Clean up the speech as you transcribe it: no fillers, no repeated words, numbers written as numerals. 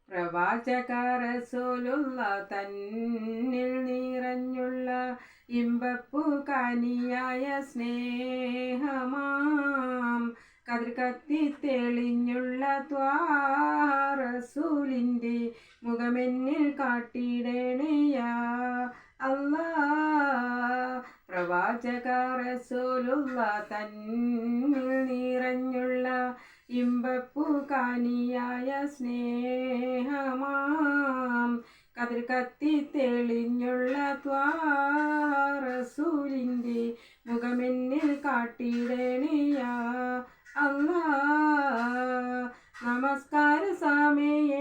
പ്രവാചക റസൂലുള്ള തന്നിൽ നിറഞ്ഞുള്ള ഇമ്പപ്പൂ കാനിയായ സ്നേഹമാം കതിർ കത്തി തെളിഞ്ഞുള്ള റസൂലിൻ്റെ മുഖമെന്നിൽ കാട്ടിടേണയാ അല്ലാ. പ്രവാചക റസൂലുള്ള തന്നിൽ നിറഞ്ഞുള്ള ഇമ്പപ്പൂ കാനിയായ സ്നേഹമാം കതിർ കത്തി തെളിഞ്ഞുള്ള റസൂലിൻ്റെ മുഖമെന്നിൽ കാട്ടിടേണയാ അല്ലാ. നമസ്കാര സമയ